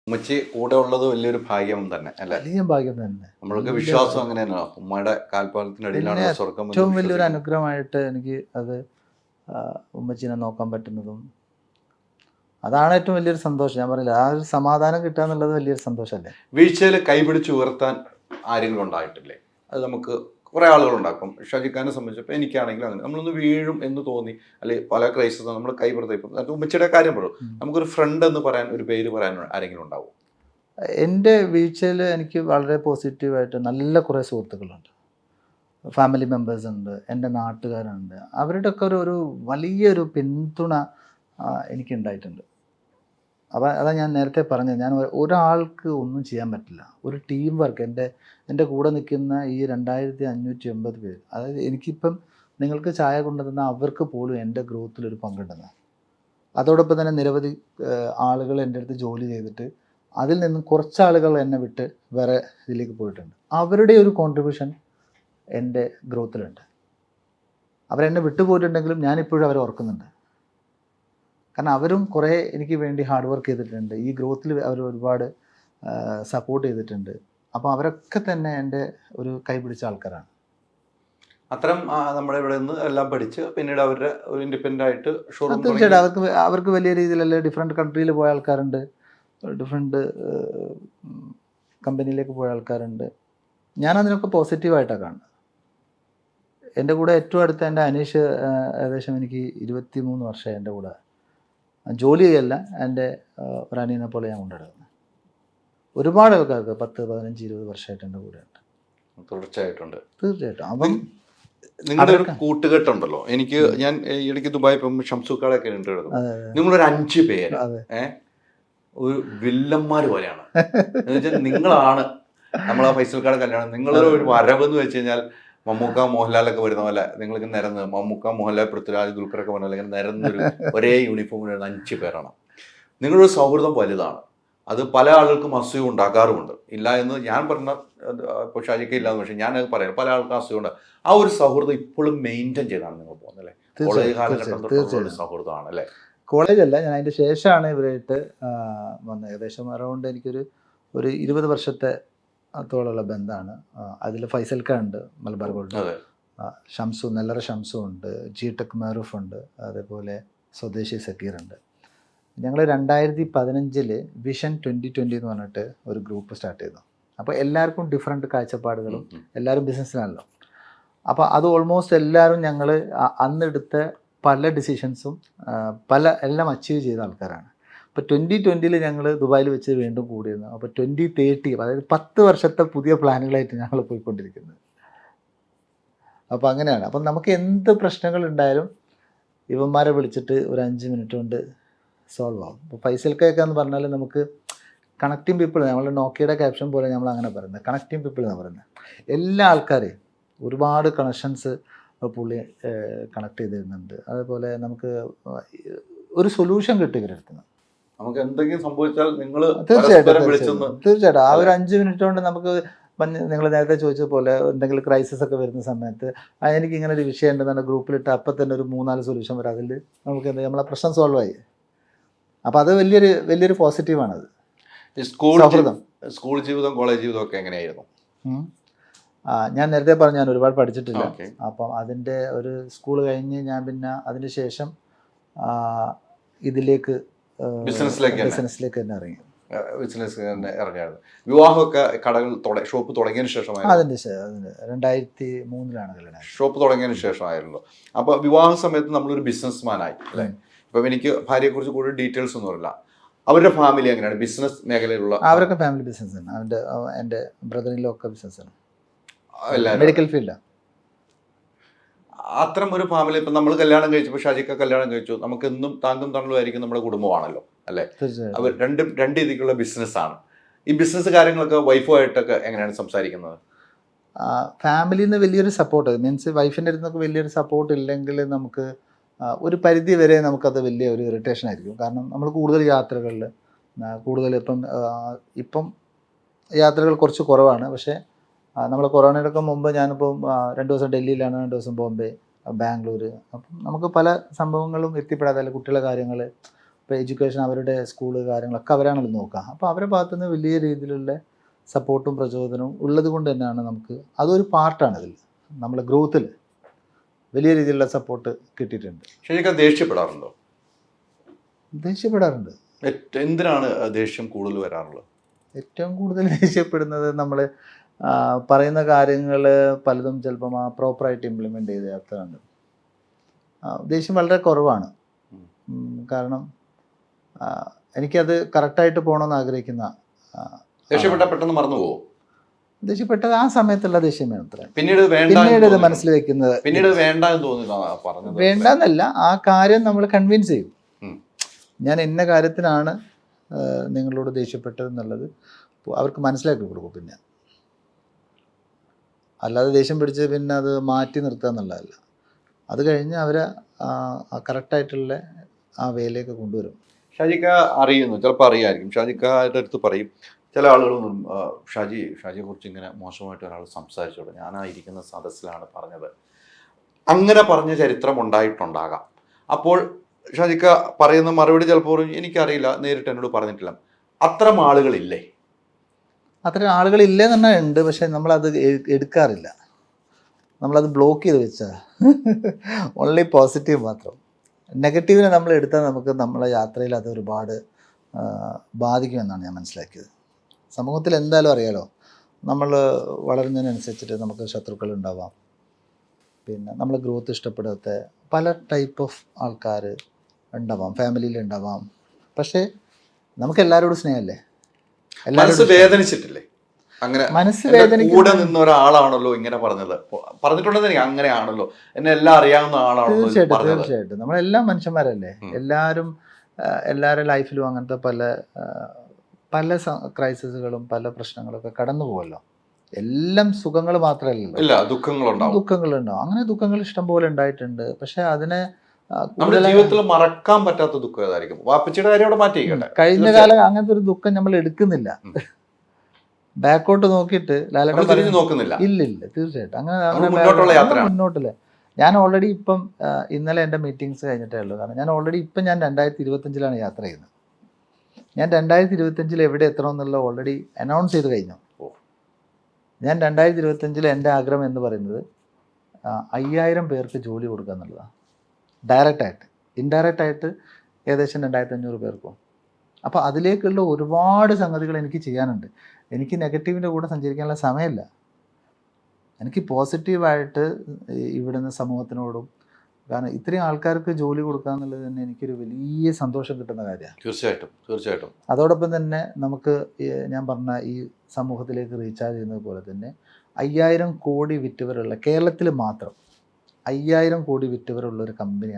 ഉമ്മച്ചി കൂടെ ഉള്ളത് വലിയൊരു ഭാഗ്യം തന്നെ അല്ലേ? വലിയ ഭാഗ്യം തന്നെ. നമ്മൾക്ക് വിശ്വാസം അങ്ങനെ തന്നെയാണ്, ഉമ്മയുടെ കാൽപാദത്തിനടിയിലാണ് സ്വർഗം. ഏറ്റവും വലിയൊരു അനുഗ്രഹമായിട്ട് എനിക്ക് അത് ഉമ്മച്ചീനെ നോക്കാൻ പറ്റുന്നതും അതാണ് ഏറ്റവും വലിയൊരു സന്തോഷം. ഞാൻ പറഞ്ഞില്ല, ആ ഒരു സമാധാനം കിട്ടുക എന്നുള്ളത് വലിയൊരു സന്തോഷമല്ലേ. വീഴ്ചയിൽ കൈപിടിച്ച് ഉയർത്താൻ ആരെങ്കിലും ഉണ്ടായിട്ടില്ലേ? അത് നമുക്ക് കുറേ ആളുകളുണ്ടാക്കും. ഷാജിഖാനെ സംബന്ധിച്ചപ്പോൾ എനിക്കാണെങ്കിലും അങ്ങനെ നമ്മളൊന്ന് വീഴും എന്ന് തോന്നി, അല്ലെങ്കിൽ പല ക്രൈസിസ് നമ്മൾ കൈപിടുത്ത. ഇപ്പം ഉമ്മച്ചിയുടെ കാര്യം പറയും, നമുക്കൊരു ഫ്രണ്ട് എന്ന് പറയാൻ, ഒരു പേര് പറയാൻ ആരെങ്കിലും ഉണ്ടാവും? എൻ്റെ വീഴ്ചയിൽ എനിക്ക് വളരെ പോസിറ്റീവായിട്ട് നല്ല കുറേ സുഹൃത്തുക്കളുണ്ട്, ഫാമിലി മെമ്പേഴ്സ് ഉണ്ട്, എൻ്റെ നാട്ടുകാരുണ്ട്. അവരുടെയൊക്കെ ഒരു വലിയൊരു പിന്തുണ എനിക്കുണ്ടായിട്ടുണ്ട്. അപ്പോൾ അതാ ഞാൻ നേരത്തെ പറഞ്ഞത്, ഞാൻ ഒരാൾക്ക് ഒന്നും ചെയ്യാൻ പറ്റില്ല. ഒരു ടീം വർക്ക്, എൻ്റെ കൂടെ നിൽക്കുന്ന ഈ 2580 പേര്, അതായത് എനിക്കിപ്പം നിങ്ങൾക്ക് ചായ കൊണ്ടുതന്ന അവർക്ക് പോലും എൻ്റെ ഗ്രോത്തിലൊരു പങ്കുണ്ടെന്ന്. അതോടൊപ്പം തന്നെ നിരവധി ആളുകൾ എൻ്റെ അടുത്ത് ജോലി ചെയ്തിട്ട് അതിൽ നിന്നും കുറച്ച് ആളുകൾ എന്നെ വിട്ട് വേറെ ഇതിലേക്ക് പോയിട്ടുണ്ട്. അവരുടെ ഒരു കോൺട്രിബ്യൂഷൻ എൻ്റെ ഗ്രോത്തിലുണ്ട്. അവരെന്നെ വിട്ടുപോയിട്ടുണ്ടെങ്കിലും ഞാനിപ്പോഴും അവരെ ഓർക്കുന്നുണ്ട്. കാരണം അവരും കുറേ എനിക്ക് വേണ്ടി ഹാർഡ് വർക്ക് ചെയ്തിട്ടുണ്ട്. ഈ ഗ്രോത്തിൽ അവർ ഒരുപാട് സപ്പോർട്ട് ചെയ്തിട്ടുണ്ട്. അപ്പോൾ അവരൊക്കെ തന്നെ എൻ്റെ ഒരു കൈ പിടിച്ച ആൾക്കാരാണ്. അത്തരം നമ്മുടെ ഇവിടെ നിന്ന് എല്ലാം പഠിച്ച് പിന്നീട് അവരുടെ ഒരു ഇൻഡിപെൻഡൻ്റ് ആയിട്ട് ഷോറൂം. തീർച്ചയായിട്ടും അവർക്ക് വലിയ രീതിയിലല്ലേ ഡിഫറെൻറ്റ് കൺട്രിയിൽ പോയ ആൾക്കാരുണ്ട്, ഡിഫറെൻറ്റ് കമ്പനിയിലേക്ക് പോയ ആൾക്കാരുണ്ട്. ഞാനതിനൊക്കെ പോസിറ്റീവായിട്ടാണ് കാണുന്നത്. എൻ്റെ കൂടെ ഏറ്റവും അടുത്ത എൻ്റെ അനീഷ് ഏകദേശം എനിക്ക് 23 വർഷമായി എൻ്റെ കൂടെ ജോലി ചെയ്യല്ല, എൻ്റെ ഒരു അനിയനെ പോലെ ഞാൻ കൊണ്ടുനടക്കുന്നത്. ഒരുപാട് ആൾക്കാർക്ക് 10, 15, 20 വർഷമായിട്ട് എൻ്റെ കൂടെ ഉണ്ട്, തുടർച്ചയായിട്ടുണ്ട്. തീർച്ചയായിട്ടും. അപ്പം നിങ്ങളുടെ ഒരു കൂട്ടുകെട്ടുണ്ടല്ലോ. ഞാൻ ഇടയ്ക്ക് ദുബായ് പോകുമ്പോൾ ഷംസുക്കാടൊക്കെ ഉണ്ട്. നിങ്ങളൊരു 5 പേര് ഒരു വില്ലന്മാർ പോലെയാണ്. എന്നുവെച്ചാൽ നിങ്ങളാണ് നമ്മളാ ഫൈസൽക്കാട് കല്യാണം, നിങ്ങളൊരു ഒരു വരവ് എന്ന് വെച്ച് കഴിഞ്ഞാൽ മമ്മൂക്ക മോഹൻലാലൊക്കെ വരുന്ന പോലെ നിങ്ങൾക്ക് നിരന്ന്, മമ്മൂക്ക മോഹൻലാൽ പൃഥ്വിരാജ് ദുൽഖറൊക്കെ പറഞ്ഞ പോലെ നിരന്നൊരു ഒരേ യൂണിഫോമിൽ വരുന്ന 5 പേരാണ്. നിങ്ങളൊരു സൗഹൃദം വലുതാണ്. അത് പല ആളുകൾക്കും അസുഖം ഉണ്ടാകാറുമുണ്ട്. ഇല്ല എന്ന് ഞാൻ പറഞ്ഞ ഇപ്പോൾ ഷാജിക്ക് ഇല്ലാന്ന്, പക്ഷേ ഞാനത് പറയാം, പല ആൾക്കും അസുഖമുണ്ട്. ആ ഒരു സൗഹൃദം ഇപ്പോഴും മെയിൻറ്റെയിൻ ചെയ്താണ് നിങ്ങൾ പോകുന്നത് അല്ലേ? കോളേജ് കാലഘട്ടം തൊട്ടുള്ള സൗഹൃദമാണ് അല്ലേ? കോളേജല്ല, ഞാൻ അതിൻ്റെ ശേഷമാണ് ഇവരായിട്ട് വന്നത്. ഏകദേശം അറൗണ്ട് എനിക്കൊരു 20 വർഷത്തെ ത്തോളുള്ള ബന്ധമാണ്. അതിൽ ഫൈസൽക്ക ഉണ്ട്, മലബാർ ഗോൾഡ്, ഷംസു, നെല്ലറ ഷംസു ഉണ്ട്, ജി ടെക് മാറൂഫ് ഉണ്ട്, അതേപോലെ സ്വദേശി സക്കീർ ഉണ്ട്. ഞങ്ങൾ 2015 വിഷൻ 2020 എന്ന് പറഞ്ഞിട്ട് ഒരു ഗ്രൂപ്പ് സ്റ്റാർട്ട് ചെയ്തു. അപ്പോൾ എല്ലാവർക്കും ഡിഫറെൻറ്റ് കാഴ്ചപ്പാടുകളും, എല്ലാവരും ബിസിനസ്സിലാണല്ലോ. അപ്പോൾ അത് ഓൾമോസ്റ്റ് എല്ലാവരും ഞങ്ങൾ അന്നെടുത്ത പല ഡിസിഷൻസും എല്ലാം അച്ചീവ് ചെയ്ത ആൾക്കാരാണ്. അപ്പോൾ 2020 ഞങ്ങൾ ദുബായിൽ വെച്ച് വീണ്ടും കൂടിയിരുന്നു. അപ്പോൾ 2030, അതായത് 10 വർഷത്തെ പുതിയ പ്ലാനുകളായിട്ട് ഞങ്ങൾ പോയിക്കൊണ്ടിരിക്കുന്നത്. അപ്പോൾ അങ്ങനെയാണ്. അപ്പം നമുക്ക് എന്ത് പ്രശ്നങ്ങൾ ഉണ്ടായാലും ഇവന്മാരെ വിളിച്ചിട്ട് ഒരു 5 മിനിറ്റ് കൊണ്ട് സോൾവ് ആവും. ഇപ്പോൾ ഫൈസൽക്കൊക്കെ എന്ന് പറഞ്ഞാൽ നമുക്ക് കണക്റ്റിംഗ് പീപ്പിൾ, നമ്മൾ നോക്കിയുടെ ക്യാപ്ഷൻ പോലെ നമ്മൾ അങ്ങനെ പറയുന്നത് കണക്റ്റിംഗ് പീപ്പിൾ എന്നാണ് പറയുന്നത്. എല്ലാ ആൾക്കാരെയും ഒരുപാട് കണക്ഷൻസ് പുള്ളി കണക്ട് ചെയ്തിരുന്നുണ്ട്. അതേപോലെ നമുക്ക് ഒരു സൊല്യൂഷൻ കിട്ടി ഇവരെടുത്തുനിന്ന്. നമുക്ക് എന്തെങ്കിലും സംഭവിച്ചാൽ നിങ്ങൾ തീർച്ചയായിട്ടും ആ ഒരു 5 മിനിറ്റ് കൊണ്ട് നമുക്ക്, നിങ്ങൾ നേരത്തെ ചോദിച്ച പോലെ എന്തെങ്കിലും ക്രൈസിസ് ഒക്കെ വരുന്ന സമയത്ത് എനിക്ക് ഇങ്ങനെ ഒരു വിഷയം ഉണ്ടെന്നാണ് ഗ്രൂപ്പിലിട്ട് അപ്പം തന്നെ ഒരു 3-4 സൊല്യൂഷൻ വരും. അതിൽ നമുക്ക് നമ്മളെ പ്രശ്നം സോൾവ് ആയി. അപ്പോൾ അത് വലിയൊരു പോസിറ്റീവാണത്. സ്കൂൾ ജീവിതം, കോളേജ് ജീവിതം ഒക്കെ എങ്ങനെയായിരുന്നു? ഞാൻ നേരത്തെ പറഞ്ഞു, ഞാൻ ഒരുപാട് പഠിച്ചിട്ടില്ല. അപ്പം അതിൻ്റെ ഒരു സ്കൂൾ കഴിഞ്ഞ് ഞാൻ പിന്നെ അതിന് ശേഷം ഇതിലേക്ക് ബിസിനസ്സിലേക്ക് തന്നെ ഇറങ്ങി. വിവാഹമൊക്കെ ഷോപ്പ് തുടങ്ങിയതിന് ശേഷമായിരുന്നു. അതിൻ്റെ 2003 കല്യാണം. ഷോപ്പ് തുടങ്ങിയതിന് ശേഷമായിരുന്നല്ലോ. അപ്പോൾ വിവാഹ സമയത്ത് നമ്മളൊരു ബിസിനസ്മാനായി അല്ലേ? ഇപ്പം എനിക്ക് ഭാര്യയെക്കുറിച്ച് കൂടുതൽ ഡീറ്റെയിൽസ് ഒന്നും അറിയില്ല. അവരുടെ ഫാമിലി എങ്ങനെയാണ്? ബിസിനസ് മേഖലയിലുള്ള? അവരൊക്കെ ഫാമിലി ബിസിനസ്സാണ്. എൻ്റെ ബ്രദറിലോ ഒക്കെ ബിസിനസ്സാണ്, മെഡിക്കൽ ഫീൽഡാണ്. അത്തരം ഒരു ഫാമിലി, ഇപ്പം നമ്മൾ കല്യാണം കഴിച്ചപ്പോൾ ഷാജിക്ക കല്യാണം കഴിച്ചു, നമുക്ക് എന്നും താങ്കും തണലുമായിരിക്കും നമ്മുടെ കുടുംബമാണല്ലോ അല്ലേ? അവർ രണ്ട് രീതിക്കുള്ള ബിസിനസ്സാണ്. ഈ ബിസിനസ് കാര്യങ്ങളൊക്കെ വൈഫുമായിട്ടൊക്കെ എങ്ങനെയാണ് സംസാരിക്കുന്നത്? ഫാമിലിയിൽ നിന്ന് വലിയൊരു സപ്പോർട്ട്, മീൻസ് വൈഫിൻ്റെ അടുത്ത് നിന്നൊക്കെ വലിയൊരു സപ്പോർട്ട് ഇല്ലെങ്കിൽ നമുക്ക് ഒരു പരിധി വരെ നമുക്കത് വലിയ ഒരു ഇറിറ്റേഷൻ ആയിരിക്കും. കാരണം നമ്മൾ കൂടുതൽ യാത്രകളിൽ ഇപ്പം യാത്രകൾ കുറച്ച് കുറവാണ്. പക്ഷേ നമ്മൾ കൊറോണയുടെ മുമ്പ് ഞാനിപ്പോൾ 2 ദിവസം ഡൽഹിയിലാണ്, 2 ദിവസം ബോംബെ, ബാംഗ്ലൂർ. അപ്പം നമുക്ക് പല സംഭവങ്ങളും എത്തിപ്പെടാതെ, കുട്ടികളുടെ കാര്യങ്ങൾ ഇപ്പോൾ എഡ്യൂക്കേഷൻ അവരുടെ സ്കൂള് കാര്യങ്ങളൊക്കെ അവരാണല്ലോ നോക്കുക. അപ്പോൾ അവരുടെ ഭാഗത്തുനിന്ന് വലിയ രീതിയിലുള്ള സപ്പോർട്ടും പ്രചോദനവും ഉള്ളത് കൊണ്ട് തന്നെയാണ് നമുക്ക് അതൊരു പാർട്ടാണ് ഇതിൽ നമ്മളെ ഗ്രോത്തിൽ വലിയ രീതിയിലുള്ള സപ്പോർട്ട് കിട്ടിയിട്ടുണ്ട്. ശരിക്കും ദേഷ്യപ്പെടാറുണ്ടോ? ദേഷ്യപ്പെടാറുണ്ട്. എന്തിനാണ് ദേഷ്യം കൂടുതൽ വരാറുള്ളത്? ഏറ്റവും കൂടുതൽ ദേഷ്യപ്പെടുന്നത് നമ്മൾ പറയുന്ന കാര്യങ്ങൾ പലതും ചിലപ്പം പ്രോപ്പറായിട്ട് ഇംപ്ലിമെൻ്റ് ചെയ്യാത്തതാണ്. ദേഷ്യം വളരെ കുറവാണ്. കാരണം എനിക്കത് കറക്റ്റായിട്ട് പോകണമെന്ന് ആഗ്രഹിക്കുന്ന. ദേഷ്യപ്പെട്ട പെട്ടെന്ന് മറന്നു പോകും. ദേഷ്യപ്പെട്ടത് ആ സമയത്തുള്ള ദേഷ്യം വേണം. പിന്നീട് ഇത് മനസ്സിൽ വെക്കുന്നത് പിന്നീട് വേണ്ട എന്ന് തോന്നുന്നു. വേണ്ടെന്നല്ല, ആ കാര്യം നമ്മൾ കൺവിൻസ് ചെയ്യും. ഞാൻ ഇന്ന കാര്യത്തിനാണ് നിങ്ങളോട് ദേഷ്യപ്പെട്ടതെന്നുള്ളത് അവർക്ക് മനസ്സിലാക്കി കൊടുക്കും. പിന്നെ അല്ലാതെ ദേഷ്യം പിടിച്ച് പിന്നെ അത് മാറ്റി നിർത്തുക എന്നുള്ളതല്ല. അത് കഴിഞ്ഞ് അവരെ കറക്റ്റായിട്ടുള്ള ആ വേയിലേക്ക് കൊണ്ടുവരും. ഷാജിക്ക അറിയുന്നു, ചിലപ്പോൾ അറിയാമായിരിക്കും. ഷാജിക്കയുടെ അടുത്ത് പറയും ചില ആളുകളൊന്നും ഷാജിയെ കുറിച്ച് ഇങ്ങനെ മോശമായിട്ട് ഒരാൾ സംസാരിച്ചോളൂ, ഞാനായിരിക്കുന്ന സദസ്സിലാണ് പറഞ്ഞത്, അങ്ങനെ പറഞ്ഞ ചരിത്രം ഉണ്ടായിട്ടുണ്ടാകാം. അപ്പോൾ ഷാജിക്ക പറയുന്ന മറുപടി ചിലപ്പോൾ എനിക്കറിയില്ല, നേരിട്ട് എന്നോട് പറഞ്ഞിട്ടില്ല. അത്തരം ആളുകളില്ലേ? അത്തരം ആളുകളില്ലേ തന്നെ ഉണ്ട്. പക്ഷെ നമ്മളത് എടുക്കാറില്ല. നമ്മളത് ബ്ലോക്ക് ചെയ്ത് വെച്ചാൽ ഓൺലി പോസിറ്റീവ് മാത്രം. നെഗറ്റീവിനെ നമ്മൾ എടുത്താൽ നമുക്ക് നമ്മളെ യാത്രയിൽ അത് ഒരുപാട് ബാധിക്കുമെന്നാണ് ഞാൻ മനസ്സിലാക്കിയത്. സമൂഹത്തിൽ എന്തായാലും അറിയാലോ, നമ്മൾ വളരുന്നതിനനുസരിച്ചിട്ട് നമുക്ക് ശത്രുക്കൾ ഉണ്ടാവാം. പിന്നെ നമ്മൾ ഗ്രോത്ത് ഇഷ്ടപ്പെടാത്ത പല ടൈപ്പ് ഓഫ് ആൾക്കാർ ഉണ്ടാവാം, ഫാമിലിയിൽ ഉണ്ടാവാം. പക്ഷേ നമുക്ക് എല്ലാവരോടും സ്നേഹമല്ലേ? എല്ലാവരും വേദനിച്ചിട്ടില്ലേ? അങ്ങനെ കൂടെ നിന്ന ഒരാളാണല്ലോ ഇങ്ങനെ പറഞ്ഞിട്ടുണ്ടെന്ന് എനിക്ക് അങ്ങനെയാണല്ലോ, എന്നെ എല്ലാം അറിയാവുന്ന ആളാണല്ലോ. തീർച്ചയായിട്ടും നമ്മളെല്ലാം മനുഷ്യന്മാരല്ലേ. എല്ലാവരുടെ ലൈഫിലും അങ്ങനത്തെ പല ക്രൈസിസുകളും പല പ്രശ്നങ്ങളൊക്കെ കടന്നു പോകുമല്ലോ. എല്ലാം സുഖങ്ങൾ മാത്രമല്ലല്ലോ, ദുഃഖങ്ങളുണ്ടാവും. അങ്ങനെ ദുഃഖങ്ങൾ ഇഷ്ടം പോലെ ഉണ്ടായിട്ടുണ്ട്. പക്ഷെ അതിനെ നമ്മുടെ ജീവിതത്തിൽ മറക്കാൻ പറ്റാത്ത ദുഃഖം ഏതായിരിക്കും? വാപ്പച്ചിയുടെ കാര്യം അവിടെ മാറ്റിയിരിക്കട്ടെ. കഴിഞ്ഞ കാലം അങ്ങനത്തെ ഒരു ദുഃഖം നമ്മൾ എടുക്കുന്നില്ല. ബാക്കോട്ട് നോക്കിയിട്ട് നോക്കുന്നില്ല. ഇല്ലില്ല, തീർച്ചയായിട്ടും അങ്ങനെ മുന്നോട്ടില്ല. ഞാൻ ഓൾറെഡി ഇപ്പം ഇന്നലെ എൻ്റെ മീറ്റിങ്സ് കഴിഞ്ഞിട്ടേ ഉള്ളൂ. കാരണം ഞാൻ ഓൾറെഡി ഇപ്പം ഞാൻ 2025 യാത്ര ചെയ്യുന്നത്. ഞാൻ 2025 എവിടെ എത്തണമെന്നുള്ള ഓൾറെഡി അനൗൺസ് ചെയ്ത് കഴിഞ്ഞു. ഞാൻ 2025 എൻ്റെ ആഗ്രഹം എന്ന് പറയുന്നത് 5000 പേർക്ക് ജോലി കൊടുക്കുക എന്നുള്ളതാണ്. ഡയറക്റ്റായിട്ട്. ഇൻഡയറക്റ്റായിട്ട് ഏകദേശം 2500 പേർക്കും. അപ്പോൾ അതിലേക്കുള്ള ഒരുപാട് സംഗതികൾ എനിക്ക് ചെയ്യാനുണ്ട്. എനിക്ക് നെഗറ്റീവിൻ്റെ കൂടെ സഞ്ചരിക്കാനുള്ള സമയമില്ല. എനിക്ക് പോസിറ്റീവായിട്ട് ഇവിടുന്ന് സമൂഹത്തിനോടും, കാരണം ഇത്രയും ആൾക്കാർക്ക് ജോലി കൊടുക്കുക എന്നുള്ളത് തന്നെ എനിക്കൊരു വലിയ സന്തോഷം കിട്ടുന്ന കാര്യമാണ്. തീർച്ചയായിട്ടും. അതോടൊപ്പം തന്നെ നമുക്ക് ഞാൻ പറഞ്ഞ ഈ സമൂഹത്തിലേക്ക് റീചാർജ് ചെയ്യുന്നത് പോലെ തന്നെ 5000 കോടി വിറ്റവരുള്ള, കേരളത്തിൽ മാത്രം 5000 കോടി വിറ്റവരുള്ള ഒരു കമ്പനി